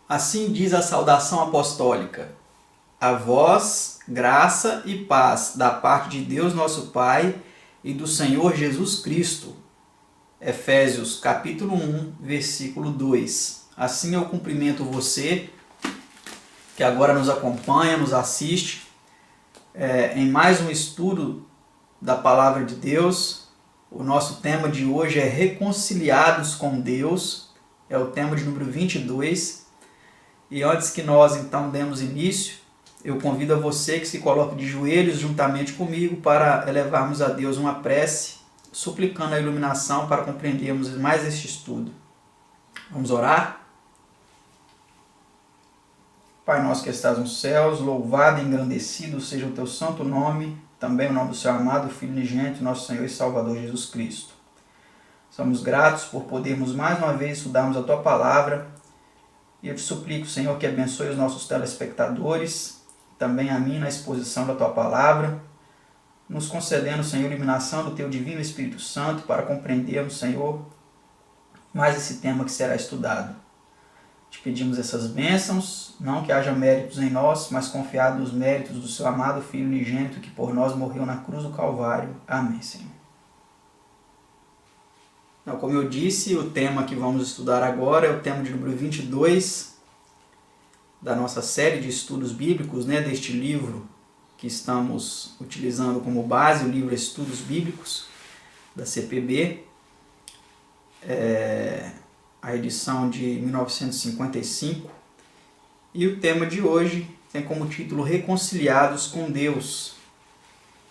Assim diz a saudação apostólica: a vós, graça e paz da parte de Deus nosso Pai e do Senhor Jesus Cristo. Efésios capítulo 1, versículo 2. Assim eu cumprimento você, que agora nos acompanha, nos assiste, em mais um estudo da Palavra de Deus. O nosso tema de hoje é Reconciliados com Deus, é o tema de número 22. E antes que nós então demos início, eu convido a você que se coloque de joelhos juntamente comigo para elevarmos a Deus uma prece, suplicando a iluminação para compreendermos mais este estudo. Vamos orar? Pai nosso que estás nos céus, louvado e engrandecido seja o teu santo nome, também o nome do seu amado Filho unigênito, nosso Senhor e Salvador Jesus Cristo. Somos gratos por podermos mais uma vez estudarmos a tua palavra. E eu te suplico, Senhor, que abençoe os nossos telespectadores, também a mim na exposição da tua palavra, nos concedendo, Senhor, iluminação do teu divino Espírito Santo para compreendermos, Senhor, mais esse tema que será estudado. Te pedimos essas bênçãos, não que haja méritos em nós, mas confiado nos méritos do seu amado Filho unigênito que por nós morreu na cruz do Calvário. Amém, Senhor. Então, como eu disse, o tema que vamos estudar agora é o tema de número 22 da nossa série de estudos bíblicos, deste livro que estamos utilizando como base, o livro Estudos Bíblicos, da CPB, a edição de 1955. E o tema de hoje tem como título Reconciliados com Deus.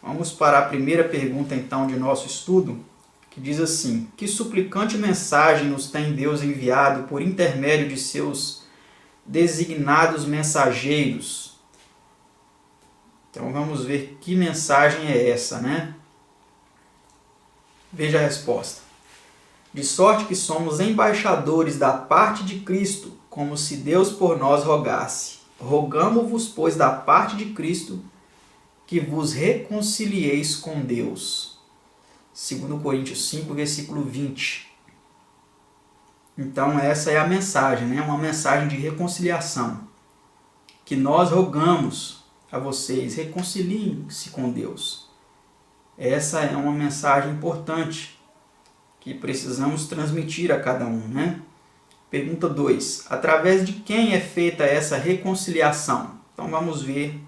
Vamos para a primeira pergunta, então, de nosso estudo, que diz assim: que suplicante mensagem nos tem Deus enviado por intermédio de seus designados mensageiros? Então vamos ver que mensagem é essa, Veja a resposta. De sorte que somos embaixadores da parte de Cristo, como se Deus por nós rogasse. Rogamo-vos, pois, da parte de Cristo, que vos reconcilieis com Deus. 2 Coríntios 5, versículo 20. Então essa é a mensagem, uma mensagem de reconciliação. Que nós rogamos a vocês, reconciliem-se com Deus. Essa é uma mensagem importante que precisamos transmitir a cada um, Pergunta 2. Através de quem é feita essa reconciliação? Então vamos ver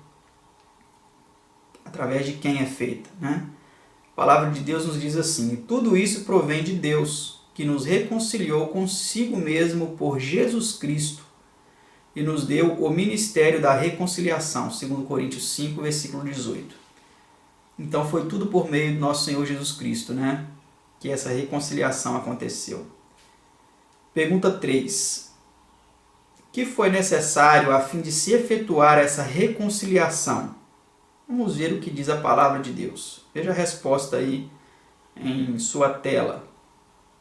através de quem é feita, A palavra de Deus nos diz assim: e tudo isso provém de Deus, que nos reconciliou consigo mesmo por Jesus Cristo e nos deu o ministério da reconciliação, 2 Coríntios 5, versículo 18. Então foi tudo por meio do nosso Senhor Jesus Cristo, que essa reconciliação aconteceu. Pergunta 3. O que foi necessário a fim de se efetuar essa reconciliação? Vamos ver o que diz a palavra de Deus. Veja a resposta aí em sua tela.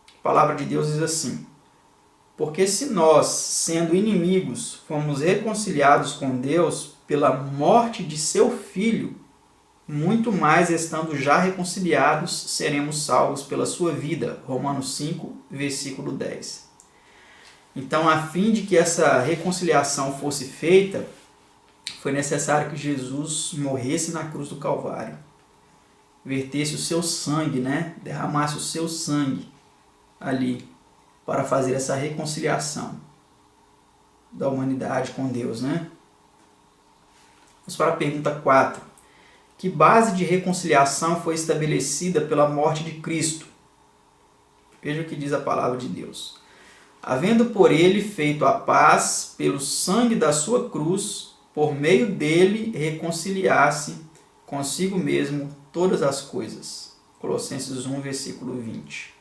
A palavra de Deus diz assim: porque se nós, sendo inimigos, fomos reconciliados com Deus pela morte de seu Filho, muito mais estando já reconciliados, seremos salvos pela sua vida. Romanos 5, versículo 10. Então, a fim de que essa reconciliação fosse feita, foi necessário que Jesus morresse na cruz do Calvário, vertesse o seu sangue, derramasse o seu sangue ali, para fazer essa reconciliação da humanidade com Deus, Vamos para a pergunta 4. Que base de reconciliação foi estabelecida pela morte de Cristo? Veja o que diz a palavra de Deus. Havendo por ele feito a paz pelo sangue da sua cruz, por meio dele reconciliar-se consigo mesmo todas as coisas. Colossenses 1, versículo 20.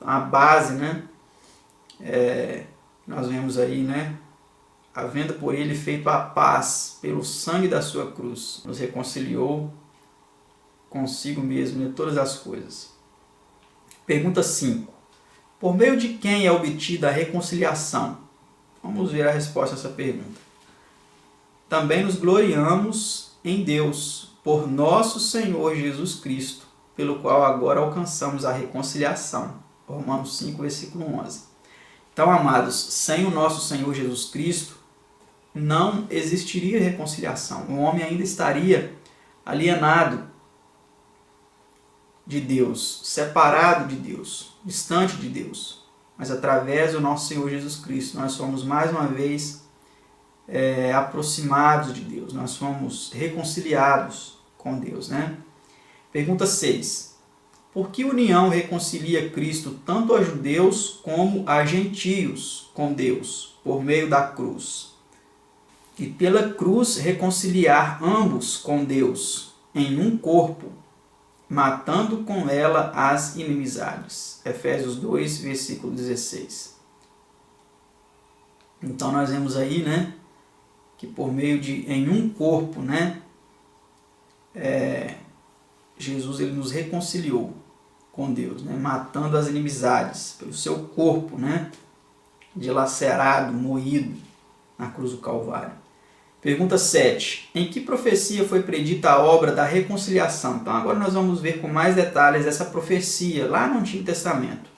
A base, nós vemos aí, havendo por ele feito a paz pelo sangue da sua cruz, nos reconciliou consigo mesmo em todas as coisas. Pergunta 5. Por meio de quem é obtida a reconciliação? Vamos ver a resposta a essa pergunta. Também nos gloriamos em Deus, por nosso Senhor Jesus Cristo, pelo qual agora alcançamos a reconciliação. Romanos 5, versículo 11. Então, amados, sem o nosso Senhor Jesus Cristo, não existiria reconciliação. O homem ainda estaria alienado de Deus, separado de Deus, distante de Deus. Mas através do nosso Senhor Jesus Cristo, nós somos mais uma vez aproximados de Deus, nós somos reconciliados com Deus, né? Pergunta 6. Por que união reconcilia Cristo tanto a judeus como a gentios com Deus, por meio da cruz? E pela cruz reconciliar ambos com Deus em um corpo, matando com ela as inimizades. Efésios 2, versículo 16. Então nós vemos aí, né, que por meio de em um corpo, né, Jesus ele nos reconciliou com Deus, né, matando as inimizades pelo seu corpo, né, dilacerado, moído na cruz do Calvário. Pergunta 7. Em que profecia foi predita a obra da reconciliação? Então agora nós vamos ver com mais detalhes essa profecia lá no Antigo Testamento.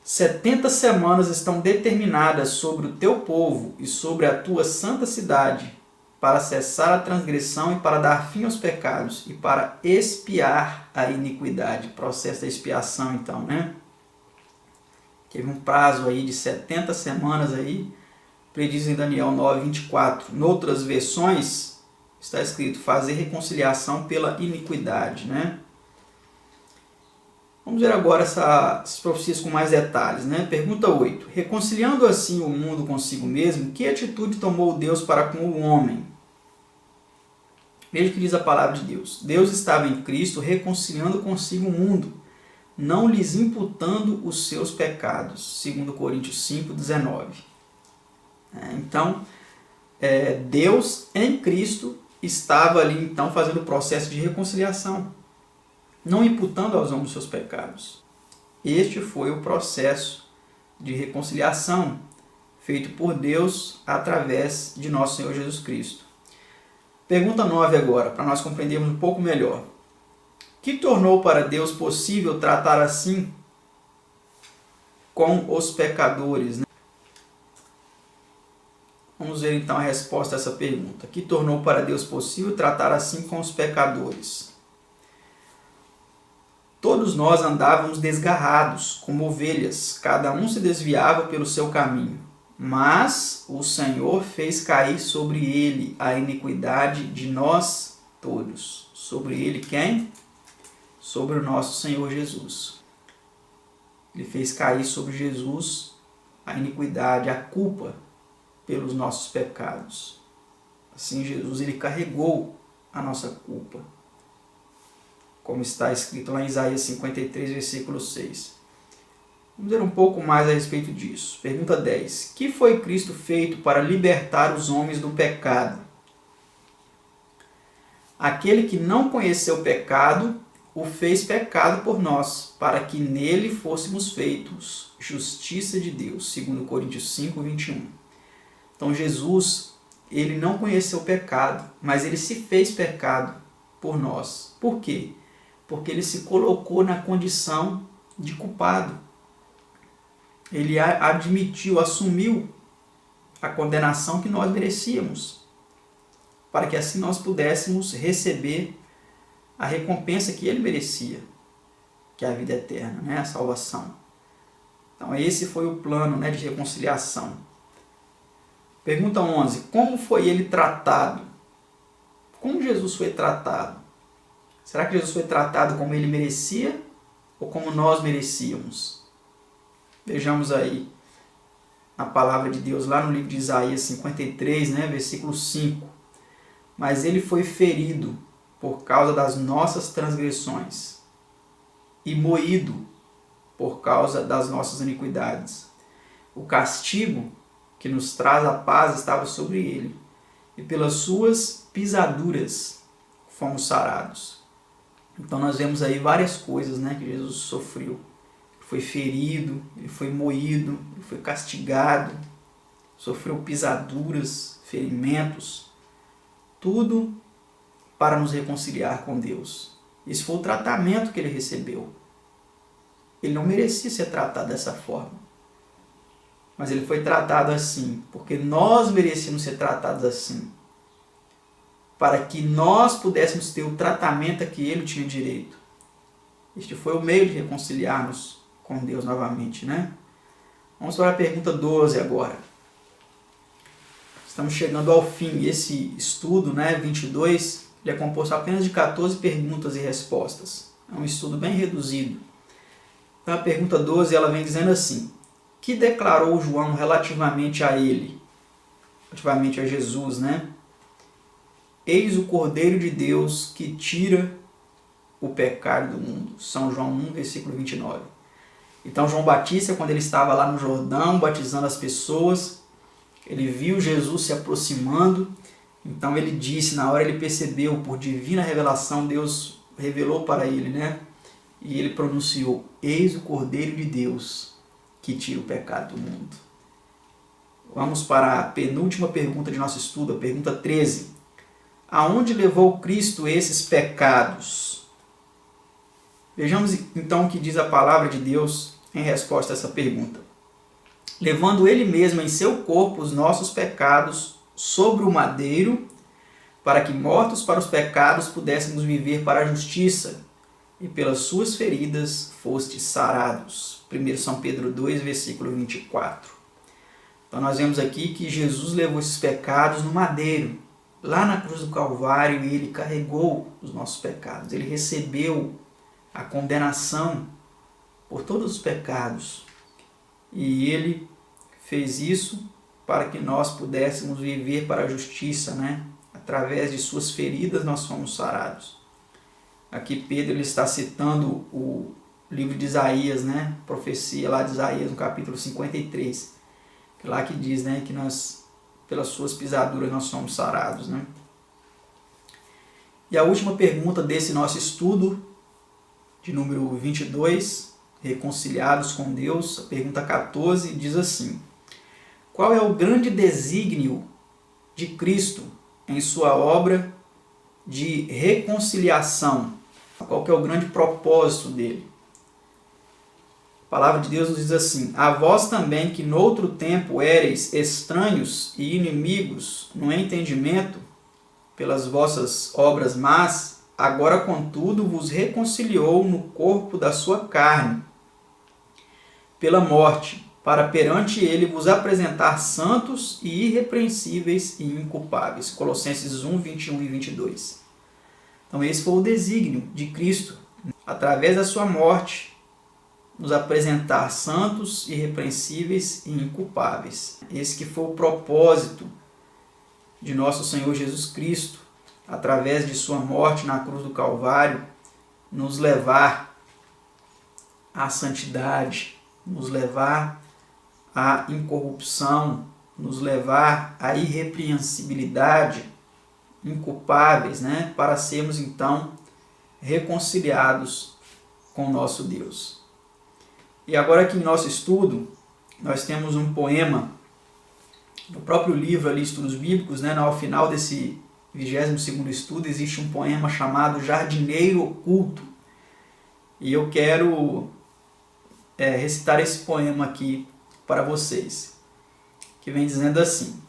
70 semanas estão determinadas sobre o teu povo e sobre a tua santa cidade, para cessar a transgressão e para dar fim aos pecados e para expiar a iniquidade. Processo da expiação, então, né? Teve um prazo aí de 70 semanas aí, prediz em Daniel 9, 24. Em outras versões está escrito fazer reconciliação pela iniquidade, né? Vamos ver agora essas profecias com mais detalhes, né? Pergunta 8. Reconciliando assim o mundo consigo mesmo, que atitude tomou Deus para com o homem? Veja o que diz a palavra de Deus. Deus estava em Cristo reconciliando consigo o mundo, não lhes imputando os seus pecados. 2 Coríntios 5, 19. Então, Deus em Cristo estava ali então fazendo o processo de reconciliação, não imputando aos homens os seus pecados. Este foi o processo de reconciliação feito por Deus através de nosso Senhor Jesus Cristo. Pergunta 9 agora, para nós compreendermos um pouco melhor. Que tornou para Deus possível tratar assim com os pecadores, né? Vamos ver então a resposta a essa pergunta. Que tornou para Deus possível tratar assim com os pecadores? Todos nós andávamos desgarrados, como ovelhas, cada um se desviava pelo seu caminho. Mas o Senhor fez cair sobre ele a iniquidade de nós todos. Sobre ele quem? Sobre o nosso Senhor Jesus. Ele fez cair sobre Jesus a iniquidade, a culpa pelos nossos pecados. Assim, Jesus ele carregou a nossa culpa, como está escrito lá em Isaías 53, versículo 6. Vamos ver um pouco mais a respeito disso. Pergunta 10. Que foi Cristo feito para libertar os homens do pecado? Aquele que não conheceu pecado, o fez pecado por nós, para que nele fôssemos feitos justiça de Deus. 2 Coríntios 5, 21. Então Jesus, ele não conheceu o pecado, mas ele se fez pecado por nós. Por quê? Porque ele se colocou na condição de culpado. Ele admitiu, assumiu a condenação que nós merecíamos, para que assim nós pudéssemos receber a recompensa que ele merecia, que é a vida eterna, né? A salvação. Então esse foi o plano, né, de reconciliação. Pergunta 11. Como foi ele tratado? Como Jesus foi tratado? Será que Jesus foi tratado como ele merecia ou como nós merecíamos? Vejamos aí a palavra de Deus lá no livro de Isaías 53, né, versículo 5. Mas ele foi ferido por causa das nossas transgressões e moído por causa das nossas iniquidades. O castigo que nos traz a paz estava sobre ele, e pelas suas pisaduras fomos sarados. Então nós vemos aí várias coisas, né, que Jesus sofreu. Ele foi ferido, ele foi moído, ele foi castigado, sofreu pisaduras, ferimentos, tudo para nos reconciliar com Deus. Esse foi o tratamento que ele recebeu. Ele não merecia ser tratado dessa forma. mas ele foi tratado assim, porque nós merecíamos ser tratados assim, para que nós pudéssemos ter o tratamento a que ele tinha direito. Este foi o meio de reconciliarmos com Deus novamente, né? Vamos para a pergunta 12 agora. Estamos chegando ao fim. Esse estudo, 22, ele é composto apenas de 14 perguntas e respostas. É um estudo bem reduzido. Então a pergunta 12, ela vem dizendo assim: que declarou João relativamente a ele? Relativamente a Jesus, né? Eis o Cordeiro de Deus que tira o pecado do mundo. São João 1, versículo 29. Então João Batista, quando ele estava lá no Jordão, batizando as pessoas, ele viu Jesus se aproximando. Então ele disse, na hora ele percebeu, por divina revelação, Deus revelou para ele, né? E ele pronunciou: eis o Cordeiro de Deus que tira o pecado do mundo. Vamos para a penúltima pergunta de nosso estudo, a pergunta 13. Aonde levou Cristo esses pecados? Vejamos então o que diz a palavra de Deus em resposta a essa pergunta. Levando ele mesmo em seu corpo os nossos pecados sobre o madeiro, para que mortos para os pecados pudéssemos viver para a justiça, e pelas suas feridas fostes sarados. 1 São Pedro 2, versículo 24. Então nós vemos aqui que Jesus levou esses pecados no madeiro, lá na cruz do Calvário, e ele carregou os nossos pecados. Ele recebeu a condenação por todos os pecados. E ele fez isso para que nós pudéssemos viver para a justiça, né? Através de suas feridas nós fomos sarados. Aqui Pedro ele está citando o livro de Isaías, né? Profecia lá de Isaías, no capítulo 53. Que lá que diz, né, que nós, pelas suas pisaduras, nós somos sarados, né? E a última pergunta desse nosso estudo, de número 22, reconciliados com Deus, a pergunta 14, diz assim: qual é o grande desígnio de Cristo em sua obra de reconciliação? Qual que é o grande propósito dele? A palavra de Deus nos diz assim: a vós também que noutro tempo éreis estranhos e inimigos no entendimento, pelas vossas obras más, agora contudo vos reconciliou no corpo da sua carne, pela morte, para perante ele vos apresentar santos e irrepreensíveis e inculpáveis. Colossenses 1, 21 e 22. Então esse foi o desígnio de Cristo, através da sua morte, nos apresentar santos, irrepreensíveis e inculpáveis. Esse que foi o propósito de nosso Senhor Jesus Cristo, através de sua morte na cruz do Calvário, nos levar à santidade, nos levar à incorrupção, nos levar à irrepreensibilidade, inculpáveis, né? Para sermos então reconciliados com o nosso Deus. E agora aqui em nosso estudo, nós temos um poema no próprio livro ali, Estudos Bíblicos, né? Ao final desse 22º estudo, existe um poema chamado Jardineiro Oculto. E eu quero recitar esse poema aqui para vocês, que vem dizendo assim: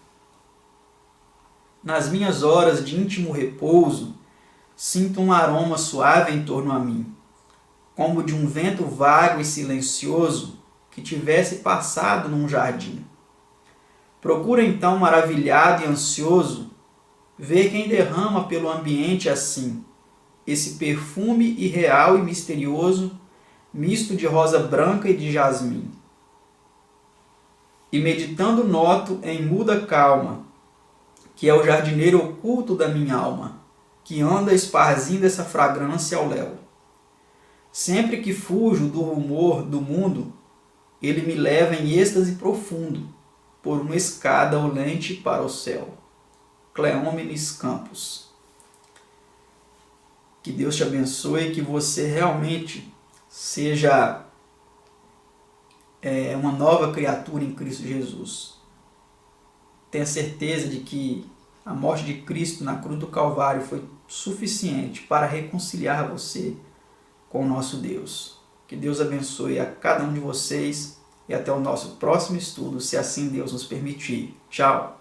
nas minhas horas de íntimo repouso, sinto um aroma suave em torno a mim, como de um vento vago e silencioso que tivesse passado num jardim. Procuro então, maravilhado e ansioso, ver quem derrama pelo ambiente assim, esse perfume irreal e misterioso, misto de rosa branca e de jasmim. E meditando noto em muda calma, que é o jardineiro oculto da minha alma, que anda esparzindo essa fragrância ao léu. Sempre que fujo do rumor do mundo, ele me leva em êxtase profundo, por uma escada olente para o céu. Cleómenes Campos. Que Deus te abençoe e que você realmente seja uma nova criatura em Cristo Jesus. Tenha certeza de que a morte de Cristo na cruz do Calvário foi suficiente para reconciliar você com o nosso Deus. Que Deus abençoe a cada um de vocês e até o nosso próximo estudo, se assim Deus nos permitir. Tchau!